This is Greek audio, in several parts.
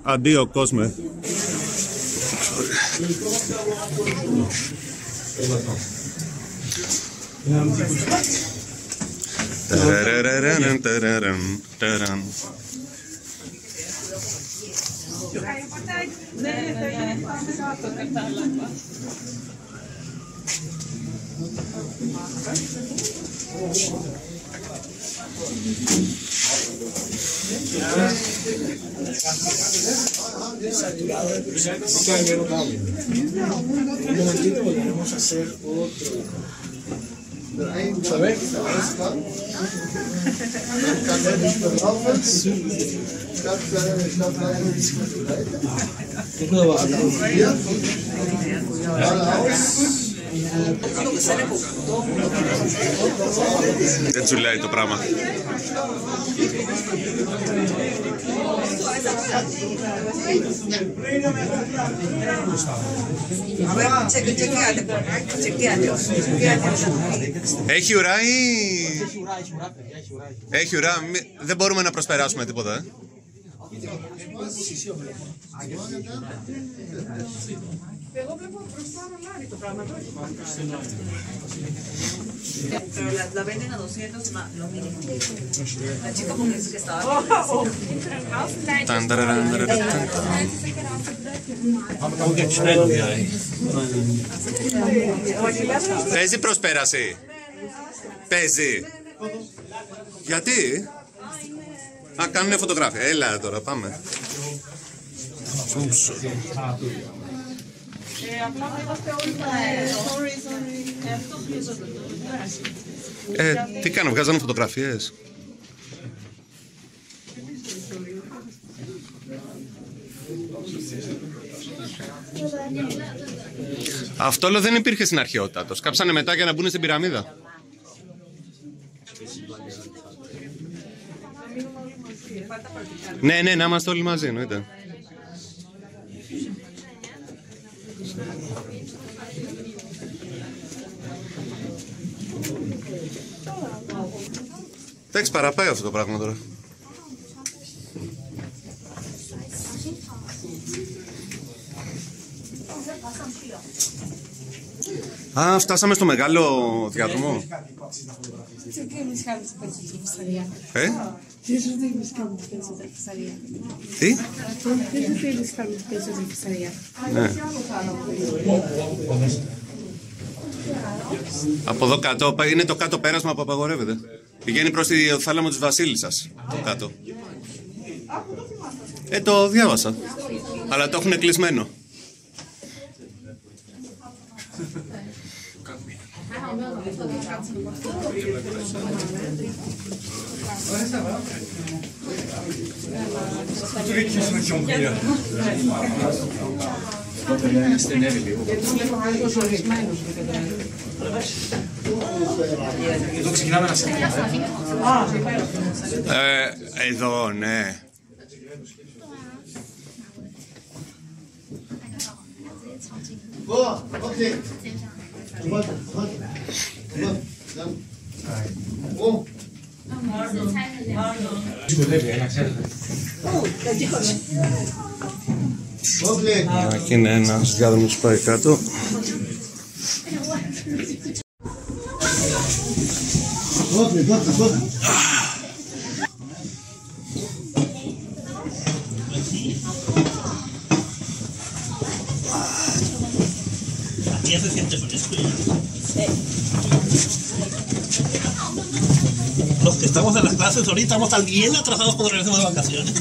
Αντίο κόσμε. Un momentito, volveremos a hacer otro. Vamos a ver. Δεν σου λέει το πράγμα. Έχει ουρά ή... Έχει ουρά, δεν μπορούμε να προσπεράσουμε τίποτα, Εγώ βλέπω μπροστά ρολάρι το πράγμα. Pero la venden a 200 más, lo mínimo. La chica porque dice que estaba... Παίζει προσπέραση. Παίζει. Γιατί? Α, κάνουνε φωτογράφια. Έλα τώρα, πάμε. Απλά είμαστε όλοι Τι κάνω, βγάζανε φωτογραφίες. Αυτό όλο δεν υπήρχε στην αρχαιότητα. Το σκάψανε μετά για να μπουν στην πυραμίδα. Ναι, ναι, να είμαστε όλοι μαζί, εννοείται. Εντάξει, παραπάει αυτό το πράγμα τώρα. Α, φτάσαμε στο μεγάλο διάδρομο. Τι? Ναι. Από εδώ κάτω, είναι το κάτω πέρασμα που απαγορεύεται. Πηγαίνει προς τη θάλαμο της Βασίλισσας, το κάτω. Το διάβασα, αλλά το έχουν κλεισμένο. Εδώ ξεκινάμε να σε Εδώ, ναι. Εκεί είναι ένας διάδρομος που πάει κάτω. Ya se siente fresco ya. Los que estamos en las clases ahorita estamos tan bien atrasados cuando regresemos de vacaciones.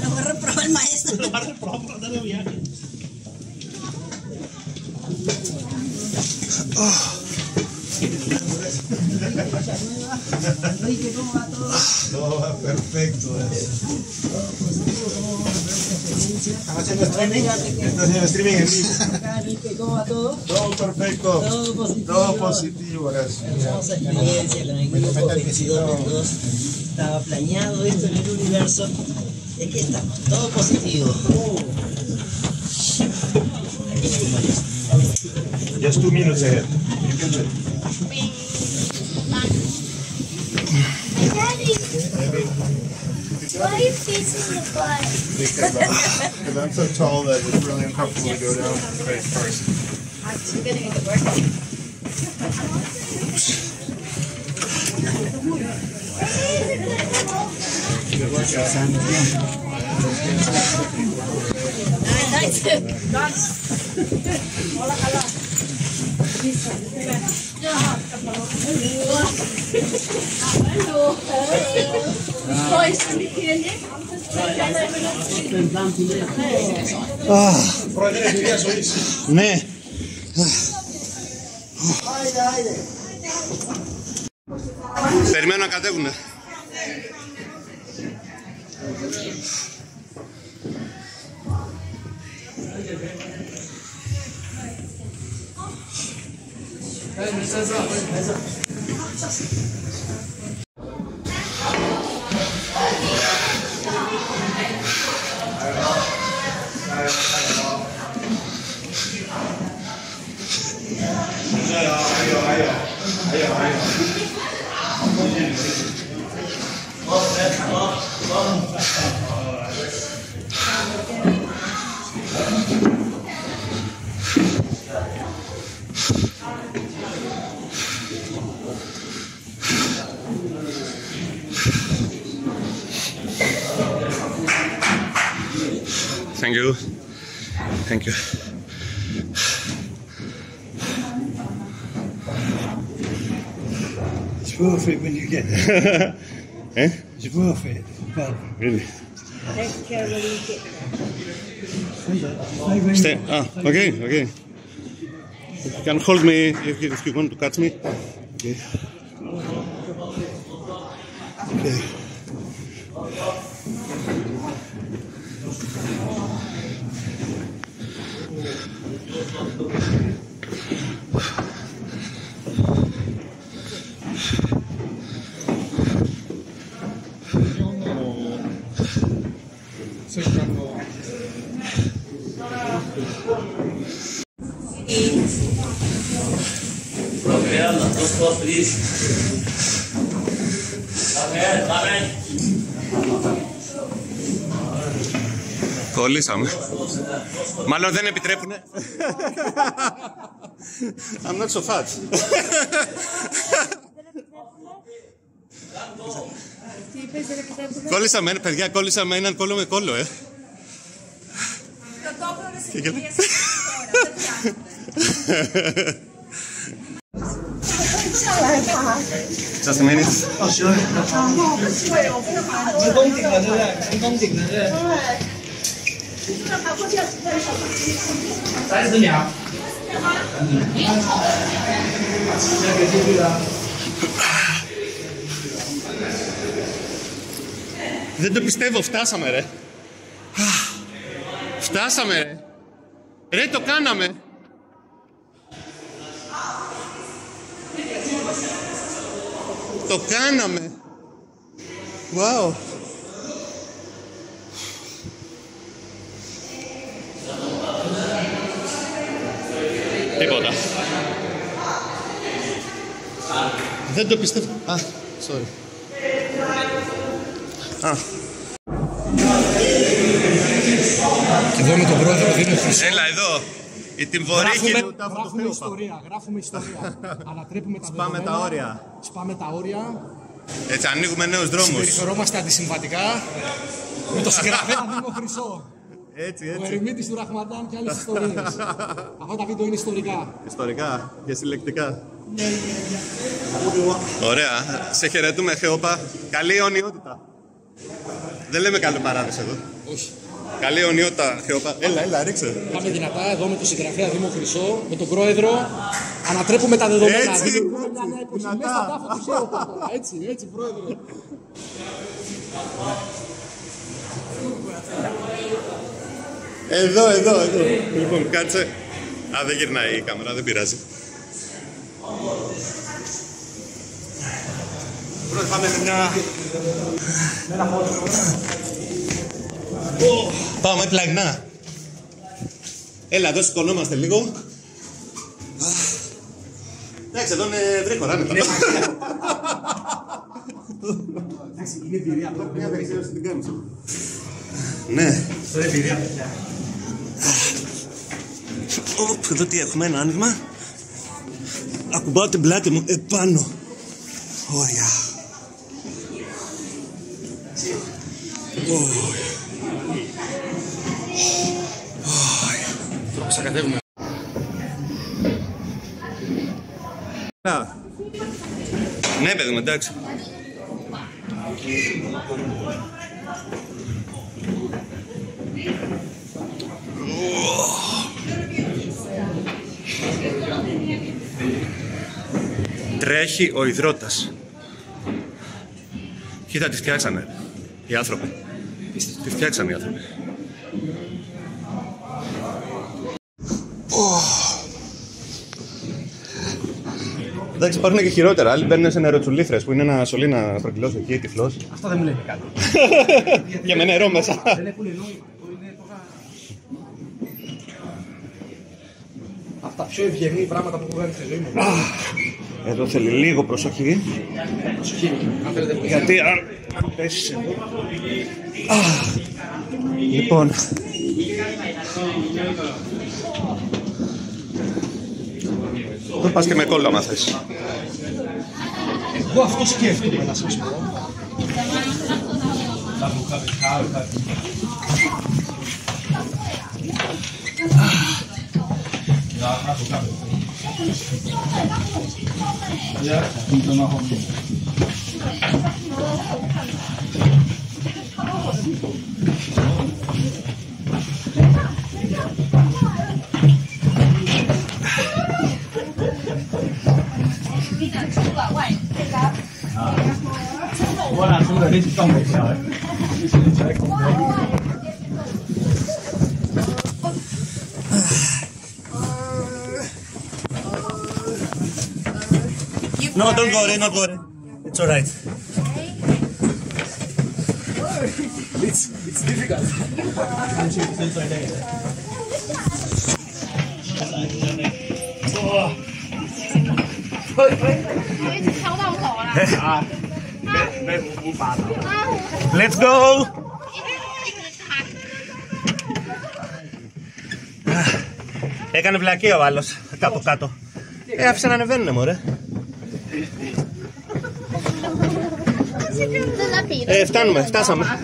Lo va a reprobar el maestro. Lo va a reprobar por andar de viaje. Todo va perfecto. Estamos haciendo streaming. Estamos haciendo streaming en vivo. ¿Cómo va todo? Todo perfecto. Todo positivo. Todo positivo, gracias. Hermosa experiencia con el grupo 22. Estaba planeado esto en el universo. Y aquí estamos. Todo positivo. Just 2 minutes ahead. You can do it. Why are you facing the butt? Because I'm so tall that it's really uncomfortable to go down face first. I'm getting it working. Πρόεδρε, εμπειρία ζωής. Ναι. Περιμένω να κατέβουνε. Thank you. Thank you. It's worth it when you get there. Eh? It's worth it. But Really? Take care when you get there. Stay. Okay, okay. You can hold me if you want to catch me. Okay. Okay. Κολλήσαμε. Μάλλον δεν επιτρέπουνε. I'm not so fat. Κόλλησαμε, παιδιά, κόλλησαμε έναν κόλλο με κόλλο, Just a minute. 成功顶了，对不对？成功顶了，对不对？30秒。这个进去了。 Δεν το πιστεύω, φτάσαμε ρε. Φτάσαμε ρε. Ρε, το κάναμε. Το κάναμε. Wow. Τίποτα. Δεν το πιστεύω. Sorry. Και εδώ με τον πρόεδρο δίνει χρυσό. Έλα εδώ. Η τυμβορύχη του Γράφουμε ιστορία, γράφουμε ιστορία. Ανατρέπουμε τα Σπάμε δεδομένα. τα όρια. Σπάμε τα όρια. Έτσι ανοίγουμε νέους δρόμους. Συμπεριφερόμαστε αντισυμβατικά. Με το συγγραφέα Δήμο Χρυσό. Έτσι, Ο έτσι. ερημίτης του Ραχμαντάν και άλλες ιστορίες. Αυτά τα βίντεο είναι ιστορικά. Ιστορικά και συλλεκτικά. Ωραία. Σε χαιρετούμε, Χεόπα. Καλή αιωνιότητα. Δεν λέμε καλή παράδοση εδώ. Όχι. Καλή αιωνιότητα, Χεόπα. Έλα, ρίξε. Πάμε δυνατά εδώ με τον συγγραφέα Δήμο Χρυσό, με τον πρόεδρο. Ανατρέπουμε τα δεδομένα. Έτσι, Δημιουργούμε μια νέα εποχή. Μέσα στα τάφα του Χεόπα τώρα. Έτσι, πρόεδρε. Εδώ. Λοιπόν, κάτσε. Δεν γυρνάει η κάμερα, δεν πειράζει. Πρώτα πάμε με ένα φώτο. Πάμε πλαγνά. Έλα, εδώ σηκωνόμαστε λίγο. Εντάξει, εδώ είναι βρύχωρα. Είναι εμπειρία. Μια βελτίωση την κάνεις. Ναι. Αυτό είναι εμπειρία, παιδιά. Εδώ τι έχουμε, ένα άνοιγμα. Ακουμπάω την πλάτη μου επάνω. Ωραία. Ξακατεύουμε. Ναι, παιδί μου, εντάξει. Τρέχει ο υδρότας. Κοίτα, τη φτιάξανε οι άνθρωποι. Τη φτιάξανε οι άνθρωποι. Εντάξει, υπάρχουν και χειρότερα. Άλλοι μπαίνουν σε νεροτσουλήθρες που είναι ένα σωλήνα στρογγυλός εκεί, τυφλός. Αυτό δεν μου λέει κάτι. Και με νερό μέσα. Δεν έχουν νόημα. Είναι τώρα... Αυτά πιο ευγενή πράγματα που έχω κάνει στη ζωή μου. Εδώ θέλει λίγο προσοχή. Προσοχή. Αν θέλετε. Γιατί αν πέσεις εδώ... Λοιπόν... Εδώ πας και με κόλλα άμα θες. Εγώ αυτό σκέφτομαι να σας πω. No, don't worry, not worry. It's alright. It's difficult. Let's go! Έκανε βλακία ο άλλος, κάτω-κάτω. Άφησε να ανεβαίνουνε, μωρέ. Φτάσαμε.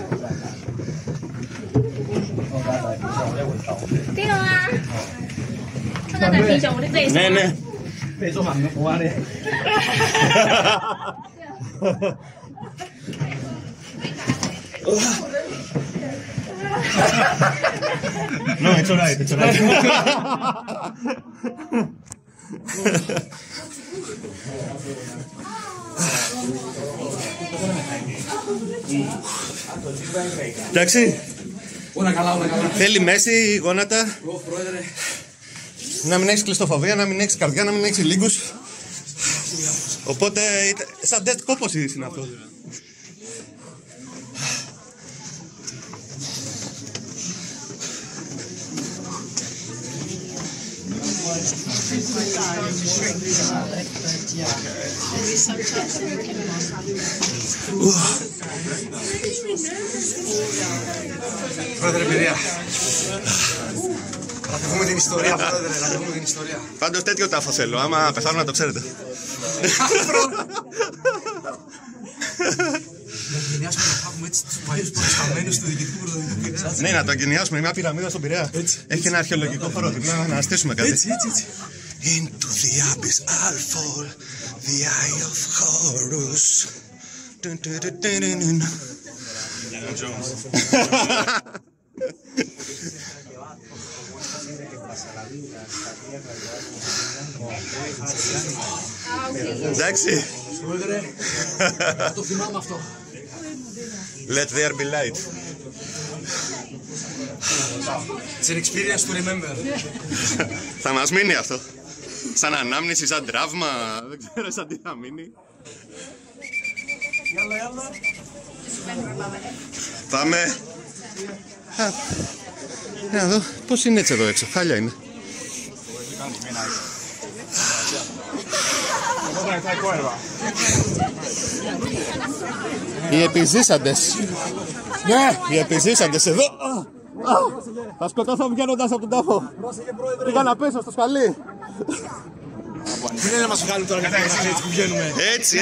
Ναι. No, it's alright, it's alright. Εντάξει. Όλα καλά. Θέλει μέση, γόνατα. Να μην έχεις κλειστοφοβία, να μην έχεις καρδιά, να μην έχεις λίγκους. Οπότε, σαν τεστ κόπος είναι αυτό. Πρόεδρε, παιδιά. Να πούμε την ιστορία, πρόεδρε, να πούμε την ιστορία. Πάντως τέτοιο τάφο θέλω, άμα πεθάνω να το ξέρετε. Να εγκαινιάσουμε να θάβουμε έτσι τους παλιούς προϊσταμένους του διοικητικού πρωτοδικητικού. Ναι, να το εγκαινιάσουμε, μια πυραμίδα στον Πειραιά. Έχει ένα αρχαιολογικό χώρο δίπλα, να στήσουμε κάτι. Έτσι. Into the abyss I'll fall, the eye of Horus. Εντάξει. Το θυμάμαι αυτό. Let there be light. It's an experience to remember. Θα μας μείνει αυτό. Σαν ανάμνηση, σαν τραύμα. Δεν ξέρω σαν τι θα μείνει. Πάμε. Να δω πώς είναι έτσι εδώ έξω. Χάλια είναι. Οι επιζήσαντες. Ναι, οι επιζήσαντες εδώ. Θα σκοτώσω βγαίνοντας από τον τάφο. Πήγα να πέσω στο σκαλί. Τι είναι να μας βγάλουν τώρα, έτσι που βγαίνουμε. Έτσι.